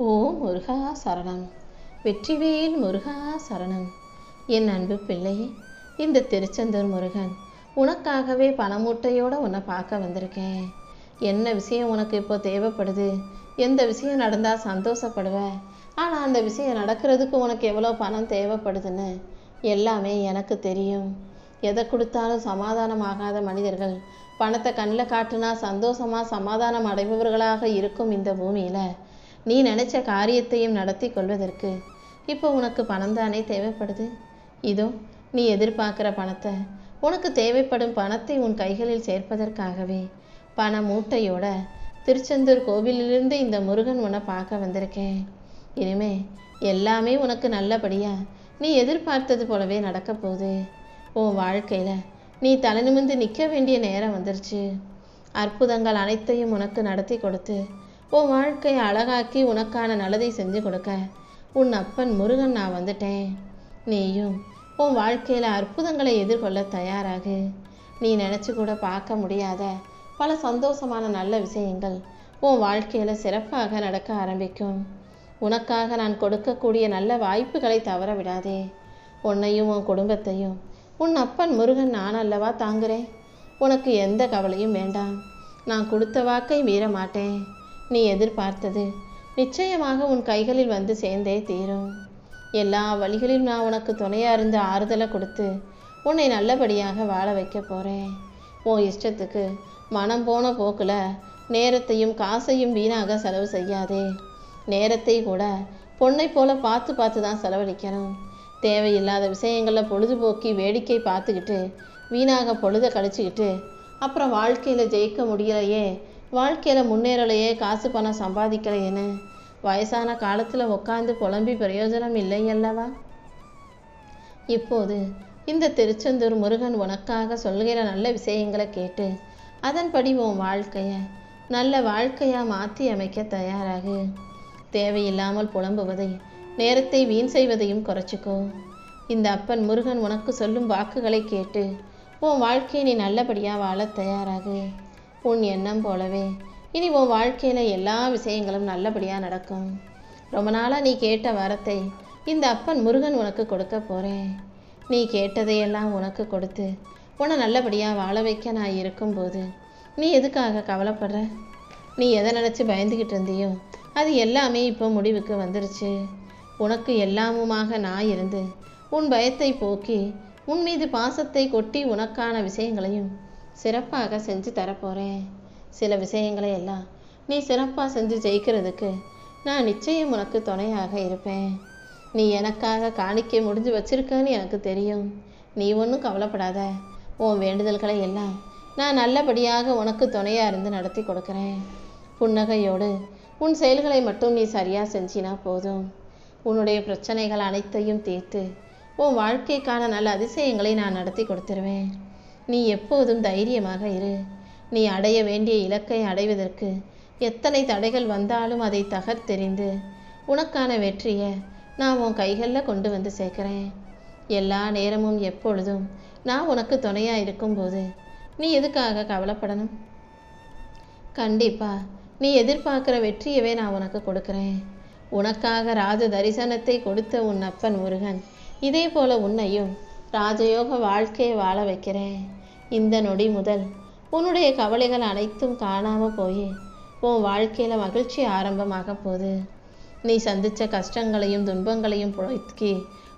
ஓ முருகா சரணம், வெற்றிவேல் முருகா சரணம். என் அன்பு பிள்ளையே, இந்த திருச்செந்தூர் முருகன் உனக்காகவே பணமூட்டையோடு உன்னை பார்க்க வந்திருக்கேன். என்ன விஷயம் உனக்கு இப்போ தேவைப்படுது? எந்த விஷயம் நடந்தால் சந்தோஷப்படுவ? ஆனால் அந்த விஷயம் நடக்கிறதுக்கு உனக்கு எவ்வளோ பணம் தேவைப்படுதுன்னு எல்லாமே எனக்கு தெரியும். எதை கொடுத்தாலும் சமாதானமாகாத மனிதர்கள் பணத்தை கண்ணில் காட்டுனா சந்தோஷமாக சமாதானம் அடைபவர்களாக இருக்கும் இந்த பூமியில் நீ நினச்ச காரியத்தையும் நடத்தி கொள்வதற்கு இப்போ உனக்கு பணம் தானே தேவைப்படுது. இதோ நீ எதிர்பார்க்குற பணத்தை, உனக்கு தேவைப்படும் பணத்தை உன் கைகளில் சேர்ப்பதற்காகவே பண மூட்டையோட திருச்செந்தூர் கோவிலிலிருந்து இந்த முருகன் உன்னை பார்க்க வந்திருக்கேன். இனிமே எல்லாமே உனக்கு நல்லபடியாக நீ எதிர்பார்த்தது போலவே நடக்க போகுது. உன் வாழ்க்கையில் நீ தலை நிமிர்ந்து நிற்க வேண்டிய நேரம் வந்துருச்சு. அற்புதங்கள் அனைத்தையும் உனக்கு நடத்தி கொடுத்து உன் வாழ்க்கையை அழகாக்கி உனக்கான நல்லதை செஞ்சு கொடுக்க உன் அப்பன் முருகன் நான் வந்துட்டேன். நீயும் உன் வாழ்க்கையில் அற்புதங்களை எதிர்கொள்ள தயாராகு. நீ நினச்சி கூட பார்க்க முடியாத பல சந்தோஷமான நல்ல விஷயங்கள் உன் வாழ்க்கையில் சிறப்பாக நடக்க ஆரம்பிக்கும். உனக்காக நான் கொடுக்கக்கூடிய நல்ல வாய்ப்புகளை தவற விடாதே. உன்னையும் உன் குடும்பத்தையும் உன் அப்பன் முருகன் நான் அல்லவா தாங்குறேன். உனக்கு எந்த கவலையும் வேண்டாம். நான் கொடுத்த வாக்கை மீற மாட்டேன். நீ எதிர்பார்த்தது நிச்சயமாக உன் கைகளில் வந்து சேர்ந்தே தீரும். எல்லா வழிகளிலும் நான் உனக்கு துணையாக இருந்து ஆறுதலை கொடுத்து உன்னை நல்லபடியாக வாழ வைக்க போகிறேன். உன் இஷ்டத்துக்கு மனம் போன போக்கில் நேரத்தையும் காசையும் வீணாக செலவு செய்யாதே. நேரத்தை கூட பொண்ணை போல பார்த்து பார்த்து தான் செலவழிக்கணும். தேவையில்லாத விஷயங்களில் பொழுதுபோக்கி வேடிக்கை பார்த்துக்கிட்டு வீணாக பொழுதை கழிச்சுக்கிட்டு அப்புறம் வாழ்க்கையில் ஜெயிக்க முடியலையே, வாழ்க்கையில் முன்னேறலையே, காசு பணம் சம்பாதிக்கலையேன்னு வயசான காலத்தில் உட்காந்து புலம்பி பிரயோஜனம் இல்லை அல்லவா? இப்போது இந்த திருச்செந்தூர் முருகன் உனக்காக சொல்கிற நல்ல விஷயங்களை கேட்டு அதன்படி உன் வாழ்க்கையை நல்ல வாழ்க்கையாக மாற்றி அமைக்க தயாராகு. தேவையில்லாமல் புலம்புவதை, நேரத்தை வீண் செய்வதையும் குறைச்சிக்கோ. இந்த அப்பன் முருகன் உனக்கு சொல்லும் வாக்குகளை கேட்டு உன் வாழ்க்கையை நீ நல்லபடியாக வாழ தயாராகு. உன் எண்ணம் போலவே இனி உன் வாழ்க்கையில் எல்லா விஷயங்களும் நல்லபடியாக நடக்கும். ரொம்ப நாளாக நீ கேட்ட வரத்தை இந்த அப்பன் முருகன் உனக்கு கொடுக்க போகிறேன். நீ கேட்டதையெல்லாம் உனக்கு கொடுத்து உன்னை நல்லபடியாக வாழ வைக்க நான் இருக்கும்போது நீ எதுக்காக கவலைப்படுற? நீ எதை நினச்சி பயந்துக்கிட்டு இருந்தியோ அது எல்லாமே இப்போ முடிவுக்கு வந்துருச்சு. உனக்கு எல்லாமுமாக நான் இருந்து உன் பயத்தை போக்கி உன் மீது பாசத்தை கொட்டி உனக்கான விஷயங்களையும் சிறப்பாக செஞ்சு தரப்போகிறேன். சில விஷயங்களை எல்லாம் நீ சிறப்பாக செஞ்சு ஜெயிக்கிறதுக்கு நான் நிச்சயம் உனக்கு துணையாக இருப்பேன். நீ எனக்காக காணிக்கை முடிஞ்சு வச்சிருக்கன்னு எனக்கு தெரியும். நீ ஒன்றும் கவலைப்படாத. உன் வேண்டுதல்களை எல்லாம் நான் நல்லபடியாக உனக்கு துணையாக இருந்து நடத்தி கொடுக்குறேன். புன்னகையோடு உன் செயல்களை மட்டும் நீ சரியாக செஞ்சினா போதும். உன்னுடைய பிரச்சனைகள் அனைத்தையும் தீர்த்து உன் வாழ்க்கைக்கான நல்ல அதிசயங்களை நான் நடத்தி கொடுத்துருவேன். நீ எப்போதும் தைரியமாக இரு. நீ அடைய வேண்டிய இலக்கை அடைவதற்கு எத்தனை தடைகள் வந்தாலும் அதை தகர்த்தெறிந்து உனக்கான வெற்றியை நான் உன் கைகளில் கொண்டு வந்து சேர்க்குறேன். எல்லா நேரமும் எப்பொழுதும் நான் உனக்கு துணையாக இருக்கும்போது நீ எதுக்காக கவலைப்படணும்? கண்டிப்பாக நீ எதிர்பார்க்குற வெற்றியவே நான் உனக்கு கொடுக்குறேன். உனக்காக ராஜ தரிசனத்தை கொடுத்த உன் அப்பன் முருகன் இதே போல் உன்னையும் ராஜயோக வாழ்க்கையை வாழ வைக்கிறேன். இந்த நொடி முதல் உன்னுடைய கவலைகள் அனைத்தும் காணாமல் போய் உன் வாழ்க்கையில் மகிழ்ச்சி ஆரம்பமாக போகுது. நீ சந்தித்த கஷ்டங்களையும் துன்பங்களையும் போக்கி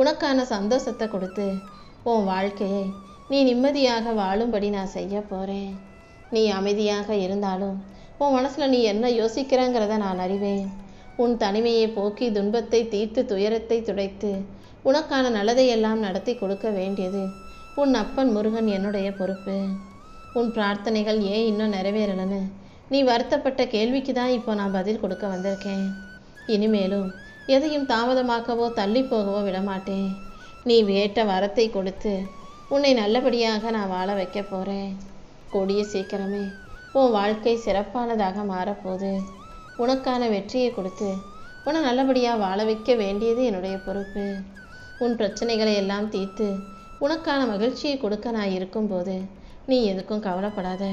உனக்கான சந்தோஷத்தை கொடுத்து உன் வாழ்க்கையை நீ நிம்மதியாக வாழும்படி நான் செய்ய போகிறேன். நீ அமைதியாக இருந்தாலும் உன் மனசில் நீ என்ன யோசிக்கிறங்கிறத நான் அறிவேன். உன் தனிமையை போக்கி துன்பத்தை தீர்த்து துயரத்தை துடைத்து உனக்கான நல்லதையெல்லாம் நடத்தி கொடுக்க வேண்டியது உன் அப்பன் முருகன் என்னுடைய பொறுப்பு. உன் பிரார்த்தனைகள் ஏன் இன்னும் நிறைவேறலைன்னு நீ வருத்தப்பட்ட கேள்விக்கு தான் இப்போ நான் பதில் கொடுக்க வந்திருக்கேன். இனிமேலும் எதையும் தாமதமாக்கவோ தள்ளி போகவோ விடமாட்டேன். நீ வேட்ட வரத்தை கொடுத்து உன்னை நல்லபடியாக நான் வாழ வைக்க போகிறேன். கூடிய சீக்கிரமே உன் வாழ்க்கை சிறப்பானதாக மாறப்போகுது. உனக்கான வெற்றியை கொடுத்து உன்னை நல்லபடியாக வாழ வைக்க வேண்டியது என்னுடைய பொறுப்பு. உன் பிரச்சனைகளை எல்லாம் தீர்த்து உனக்கான மகிழ்ச்சியை கொடுக்க நான் இருக்கும்போது நீ எதுக்கும் கவலைப்படாத.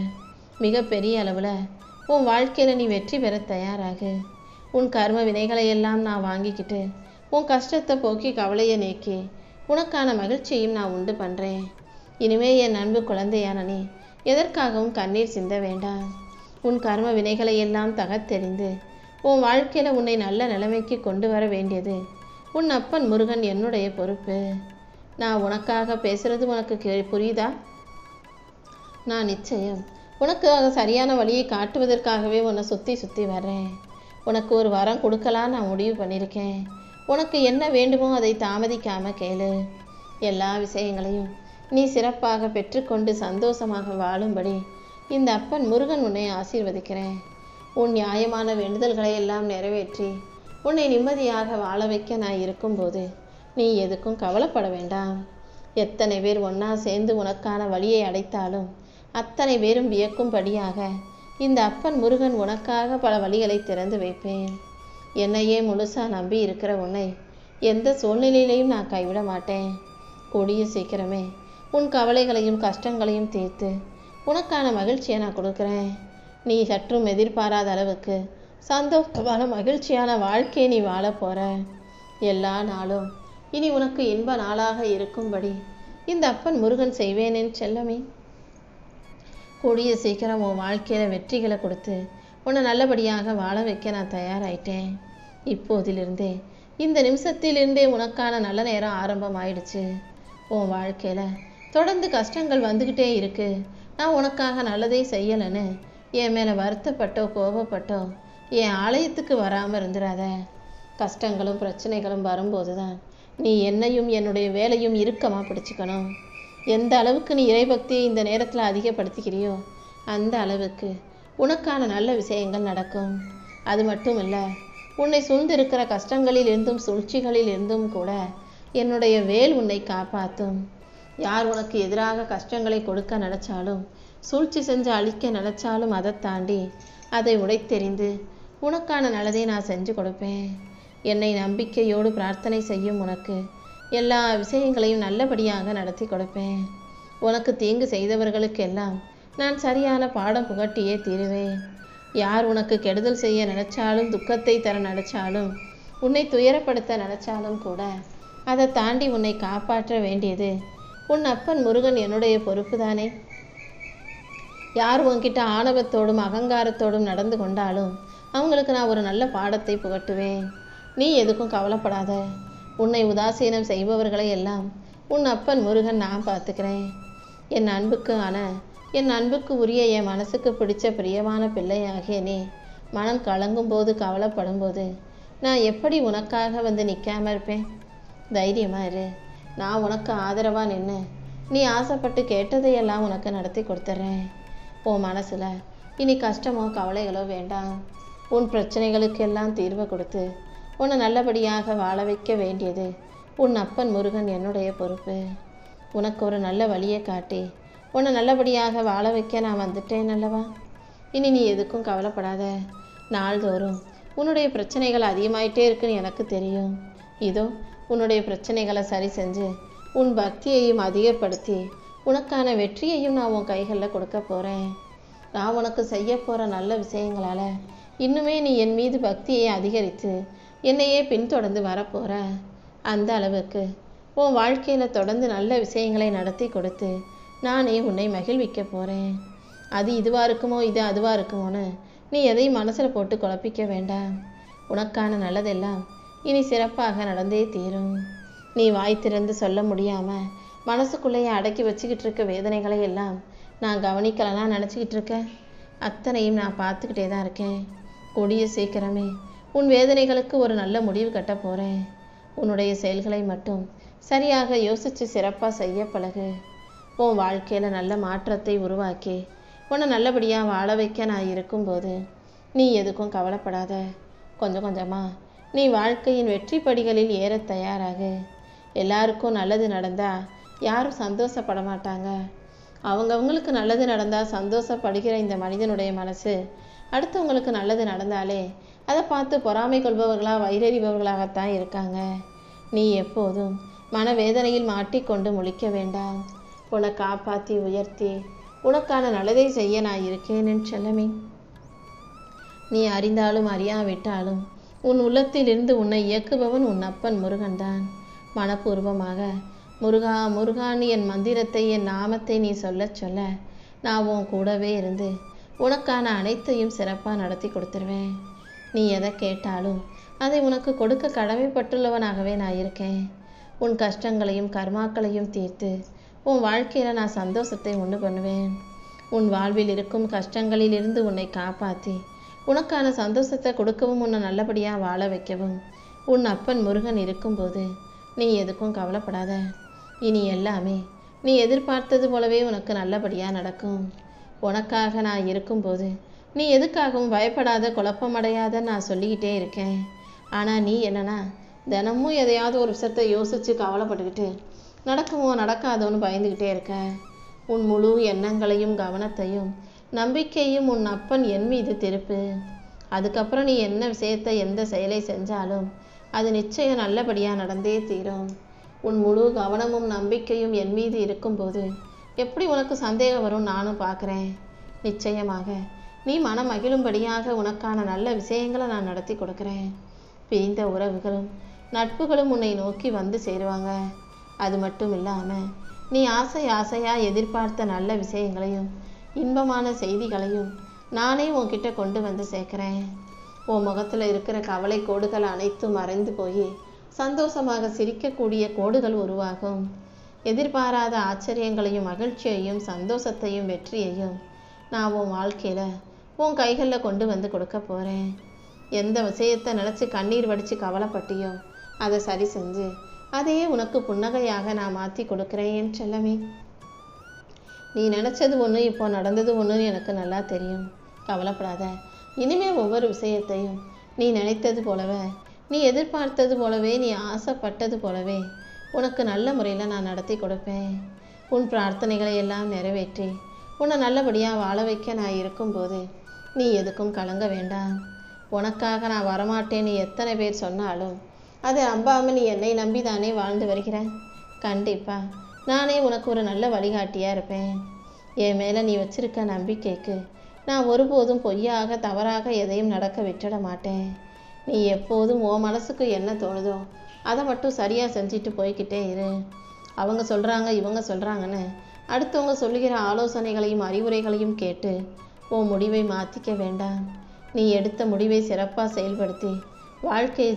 மிகப்பெரிய அளவில் உன் வாழ்க்கையில் நீ வெற்றி பெற தயாராகு. உன் கர்ம வினைகளை எல்லாம் நான் வாங்கிக்கிட்டு உன் கஷ்டத்தை போக்கி கவலையை நீக்கி உனக்கான மகிழ்ச்சியையும் நான் உண்டு பண்ணுறேன். இனிமே என் அன்பு குழந்தையான நீ எதற்காகவும் கண்ணீர் சிந்த வேண்டாம். உன் கர்ம வினைகளை எல்லாம் தகத்தெறிந்து உன் வாழ்க்கையில் உன்னை நல்ல நிலைமைக்கு கொண்டு வர வேண்டியது உன் அப்பன் முருகன் என்னுடைய பொறுப்பு. நான் உனக்காக பேசுறது உனக்கு புரியுதா? நான் நிச்சயம் உனக்காக சரியான வழியை காட்டுவதற்காகவே உன்னை சுற்றி வர்றேன். உனக்கு ஒரு வரம் கொடுக்கலாம் நான் முடிவு பண்ணியிருக்கேன். உனக்கு என்ன வேண்டுமோ அதை தாமதிக்காமல் கேளு. எல்லா விஷயங்களையும் நீ சிறப்பாக பெற்றுக்கொண்டு சந்தோஷமாக வாழும்படி இந்த அப்பன் முருகன் உன்னை ஆசீர்வதிக்கிறேன். உன் நியாயமான வேண்டுதல்களை எல்லாம் நிறைவேற்றி உன்னை நிம்மதியாக வாழ வைக்க நான் இருக்கும்போது நீ எதுக்கும் கவலைப்பட வேண்டாம். எத்தனை பேர் ஒன்றா சேர்ந்து உனக்கான வழியை அடைத்தாலும் அத்தனை பேரும் வியக்கும்படியாக இந்த அப்பன் முருகன் உனக்காக பல வழிகளை திறந்து வைப்பேன். என்னையே முழுசாக நம்பி இருக்கிற உன்னை எந்த சூழ்நிலையிலையும் நான் கைவிட மாட்டேன். கூடிய சீக்கிரமே உன் கவலைகளையும் கஷ்டங்களையும் தீர்த்து உனக்கான மகிழ்ச்சியை நான் கொடுக்குறேன். நீ சற்றும் எதிர்பாராத அளவுக்கு சந்தோஷமான மகிழ்ச்சியான வாழ்க்கையை நீ வாழ போகிற. எல்லா நாளும் இனி உனக்கு இன்ப நாளாக இருக்கும்படி இந்த அப்பன் முருகன் செய்வேனேன் செல்லமே. கூடிய சீக்கிரம் உன் வாழ்க்கையில் வெற்றிகளை கொடுத்து உன்னை நல்லபடியாக வாழ வைக்க நான் தயாராயிட்டேன். இப்போதிலிருந்தே இந்த நிமிஷத்திலிருந்தே உனக்கான நல்ல நேரம் ஆரம்பமாயிடுச்சு. உன் வாழ்க்கையில் தொடர்ந்து கஷ்டங்கள் வந்துக்கிட்டே இருக்கு. நான் உனக்காக நல்லதே செய்யலைன்னு என் மேலே வருத்தப்பட்டோ கோபப்பட்டோ என் ஆலயத்துக்கு வராமல் இருந்துடாத. கஷ்டங்களும் பிரச்சனைகளும் வரும்போது தான் நீ என்னையும் என்னுடைய வேலையும் இறுக்கமாக பிடிச்சிக்கணும். எந்த அளவுக்கு நீ இறைபக்தியை இந்த நேரத்தில் அதிகப்படுத்திக்கிறியோ அந்த அளவுக்கு உனக்கான நல்ல விஷயங்கள் நடக்கும். அது மட்டும் இல்லை, உன்னை சூழ்ந்திருக்கிற கஷ்டங்களில் இருந்தும் சூழ்ச்சிகளில் இருந்தும் கூட என்னுடைய வேல் உன்னை காப்பாற்றும். யார் உனக்கு எதிராக கஷ்டங்களை கொடுக்க நினச்சாலும் சூழ்ச்சி செஞ்சு அழிக்க நினச்சாலும் அதை தாண்டி அதை உடைத்தெறிந்து உனக்கான நல்லதை நான் செஞ்சு கொடுப்பேன். என்னை நம்பிக்கையோடு பிரார்த்தனை செய்யும் உனக்கு எல்லா விஷயங்களையும் நல்லபடியாக நடத்தி கொடுப்பேன். உனக்கு தீங்கு செய்தவர்களுக்கெல்லாம் நான் சரியான பாடம் புகட்டியே தீருவேன். யார் உனக்கு கெடுதல் செய்ய நினைச்சாலும் துக்கத்தை தர நினைச்சாலும் உன்னை துயரப்படுத்த நினைச்சாலும் கூட அதை தாண்டி உன்னை காப்பாற்ற வேண்டியது உன் அப்பன் முருகன் என்னுடைய பொறுப்பு தானே. யார் உன்கிட்ட ஆணவத்தோடும் அகங்காரத்தோடும் நடந்து கொண்டாலும் அவங்களுக்கு நான் ஒரு நல்ல பாடத்தை புகட்டுவேன். நீ எதுக்கும் கவலைப்படாத. உன்னை உதாசீனம் செய்பவர்களை எல்லாம் உன் அப்பன் முருகன் நான் பார்த்துக்கிறேன். என் அன்புக்கு உரிய என் மனசுக்கு பிடிச்ச பிரியமான பிள்ளையாகிய நீ மனம் கலங்கும் போது கவலைப்படும் போது நான் எப்படி உனக்காக வந்து நிற்காம இருப்பேன்? தைரியமாக இரு. நான் உனக்கு ஆதரவாக நின்று நீ ஆசைப்பட்டு கேட்டதையெல்லாம் உனக்கு நடத்தி கொடுத்துட்றேன். உன் மனசில் இனி கஷ்டமோ கவலைகளோ வேண்டாம். உன் பிரச்சனைகளுக்கெல்லாம் தீர்வை கொடுத்து உன்னை நல்லபடியாக வாழ வைக்க வேண்டியது உன் அப்பன் முருகன் என்னுடைய பொறுப்பு. உனக்கு ஒரு நல்ல வழியை காட்டி உன்னை நல்லபடியாக வாழ வைக்க நான் வந்துட்டேன் அல்லவா. இனி நீ எதுக்கும் கவலைப்படாத. நாள்தோறும் உன்னுடைய பிரச்சனைகள் அதிகமாயிட்டே இருக்குன்னு எனக்கு தெரியும். இதோ உன்னுடைய பிரச்சனைகளை சரி செஞ்சு உன் பக்தியையும் அதிகப்படுத்தி உனக்கான வெற்றியையும் நான் உன் கைகளில் கொடுக்க போகிறேன். நான் உனக்கு செய்ய போகிற நல்ல விஷயங்களால் இன்னுமே நீ என் மீது பக்தியை அதிகரித்து என்னையே பின்தொடர்ந்து வரப்போகிற. அந்த அளவுக்கு உன் வாழ்க்கையில் தொடர்ந்து நல்ல விஷயங்களை நடத்தி கொடுத்து நானே உன்னை மகிழ்விக்க போகிறேன். அது இதுவாக இருக்குமோ இது அதுவாக இருக்குமோன்னு நீ எதையும் மனசில் போட்டு குழப்பிக்க வேண்டாம். உனக்கான நல்லதெல்லாம் இனி சிறப்பாக நடந்தே தீரும். நீ வாய் திறந்து சொல்ல முடியாமல் மனசுக்குள்ளேயே அடக்கி வச்சுக்கிட்டு இருக்க வேதனைகளை எல்லாம் நான் கவனிக்கலனா நினச்சிக்கிட்டு இருக்கேன். அத்தனையும் நான் பார்த்துக்கிட்டே தான் இருக்கேன். கூடிய சீக்கிரமே உன் வேதனைகளுக்கு ஒரு நல்ல முடிவு கட்ட போகிறேன். உன்னுடைய செயல்களை மட்டும் சரியாக யோசித்து சிறப்பாக செய்ய பழகு. உன் வாழ்க்கையில் நல்ல மாற்றத்தை உருவாக்கி உன்னை நல்லபடியாக வாழ வைக்க நான் இருக்கும்போது நீ எதுக்கும் கவலைப்படாத. கொஞ்சம் கொஞ்சமாக நீ வாழ்க்கையின் வெற்றி படிகளில் ஏற தயாராகு. எல்லாருக்கும் நல்லது நடந்தால் யாரும் சந்தோஷப்பட மாட்டாங்க. அவங்கவுங்களுக்கு நல்லது நடந்தால் சந்தோஷப்படுகிற இந்த மனிதனுடைய மனசு அடுத்தவங்களுக்கு நல்லது நடந்தாலே அதை பார்த்து பொறாமை கொள்பவர்களாக வைரறிபவர்களாகத்தான் இருக்காங்க. நீ எப்போதும் மனவேதனையில் மாட்டிக்கொண்டு முழிக்க வேண்டாம். உன்னை காப்பாற்றி உயர்த்தி உனக்கான நல்லதை செய்ய நான் இருக்கேன் என் செல்லமே. நீ அறிந்தாலும் அறியாவிட்டாலும் உன் உள்ளத்திலிருந்து உன்னை இயக்குபவன் உன் அப்பன் முருகன்தான். மனப்பூர்வமாக முருகா முருகான்னு என் மந்திரத்தை, என் நாமத்தை நீ சொல்ல சொல்ல நான் உன் கூடவே இருந்து உனக்கான அனைத்தையும் சிறப்பாக நடத்தி கொடுத்துருவேன். நீ எதை கேட்டாலும் அதை உனக்கு கொடுக்க கடமைப்பட்டுள்ளவனாகவே நான் இருக்கேன். உன் கஷ்டங்களையும் கர்மாக்களையும் தீர்த்து உன் வாழ்க்கையில் நான் சந்தோஷத்தை உண்டு பண்ணுவேன். உன் வாழ்வில் இருக்கும் கஷ்டங்களிலிருந்து உன்னை காப்பாற்றி உனக்கான சந்தோஷத்தை கொடுக்கவும் உன்னை நல்லபடியாக வாழ வைக்கவும் உன் அப்பன் முருகன் இருக்கும்போது நீ எதுக்கும் கவலைப்படாத. இனி எல்லாமே நீ எதிர்பார்த்தது போலவே உனக்கு நல்லபடியாக நடக்கும். உனக்காக நான் இருக்கும்போது நீ எதுக்காகவும் பயப்படாத, குழப்பமடையாத நான் சொல்லிக்கிட்டே இருக்கேன். ஆனால் நீ என்னன்னா தினமும் எதையாவது ஒரு விஷயத்தை யோசித்து கவலைப்பட்டுக்கிட்டு நடக்குமோ நடக்காதோன்னு பயந்துக்கிட்டே இருக்க. உன் முழு எண்ணங்களையும் கவனத்தையும் நம்பிக்கையும் உன் அப்பன் என் மீது திருப்பு. அதுக்கப்புறம் நீ என்ன விஷயத்தை, எந்த செயலை செஞ்சாலும் அது நிச்சயம் நல்லபடியாக நடந்தே தீரும். உன் முழு கவனமும் நம்பிக்கையும் என் மீது இருக்கும்போது எப்படி உனக்கு சந்தேகம் வரும் நானும் பார்க்குறேன். நிச்சயமாக நீ மனம் மகிழும்படியாக உனக்கான நல்ல விஷயங்களை நான் நடத்தி கொடுக்குறேன். பிரிந்த உறவுகளும் நட்புகளும் உன்னை நோக்கி வந்து சேருவாங்க. அது மட்டும் இல்லாமல் நீ ஆசையாக எதிர்பார்த்த நல்ல விஷயங்களையும் இன்பமான செய்திகளையும் நானே உன்கிட்ட கொண்டு வந்து சேர்க்குறேன். உன் முகத்தில் இருக்கிற கவலை கோடுகள் அனைத்தும் மறைந்து போய் சந்தோஷமாக சிரிக்கக்கூடிய கோடுகள் உருவாகும். எதிர்பாராத ஆச்சரியங்களையும் மகிழ்ச்சியையும் சந்தோஷத்தையும் வெற்றியையும் நான் உன் வாழ்க்கையில் உன் கைகளில் கொண்டு வந்து கொடுக்க போகிறேன். எந்த விஷயத்தை நினச்சி கண்ணீர் வடித்து கவலைப்பட்டியோ அதை சரி செஞ்சு அதையே உனக்கு புன்னகையாக நான் மாற்றி கொடுக்குறேன் என் செல்லமே. நீ நினச்சது ஒன்று, இப்போ நடந்தது ஒன்றுன்னு எனக்கு நல்லா தெரியும். கவலைப்படாத. இனிமேல் ஒவ்வொரு விஷயத்தையும் நீ நினைத்தது போலவே, நீ எதிர்பார்த்தது போலவே, நீ ஆசைப்பட்டது போலவே உனக்கு நல்ல முறையில் நான் நடத்தி கொடுப்பேன். உன் பிரார்த்தனைகளை எல்லாம் நிறைவேற்றி உன்னை நல்லபடியாக வாழ வைக்க நான் இருக்கும்போது நீ எதுக்கும் கலங்க வேண்டாம். உனக்காக நான் வரமாட்டேன்னு எத்தனை பேர் சொன்னாலும் அதை நம்பாமல் நீ என்னை நம்பி தானே வாழ்ந்து வருகிறேன். கண்டிப்பாக நானே உனக்கு ஒரு நல்ல வழிகாட்டியாக இருப்பேன். என் மேலே நீ வச்சிருக்க நம்பிக்கைக்கு நான் ஒருபோதும் பொய்யாக தவறாக எதையும் நடக்க விட்டுட மாட்டேன். நீ எப்போதும் உன் மனசுக்கு என்ன தோணுதோ அதை மட்டும் சரியாக செஞ்சுட்டு போய்கிட்டே இரு. அவங்க சொல்கிறாங்க இவங்க சொல்கிறாங்கன்னு அடுத்தவங்க சொல்லுகிற ஆலோசனைகளையும் அறிவுரைகளையும் கேட்டு உன் முடிவை மாற்றிக்க வேண்டாம். நீ எடுத்த முடிவை சிறப்பாக செயல்படுத்தி வாழ்க்கையை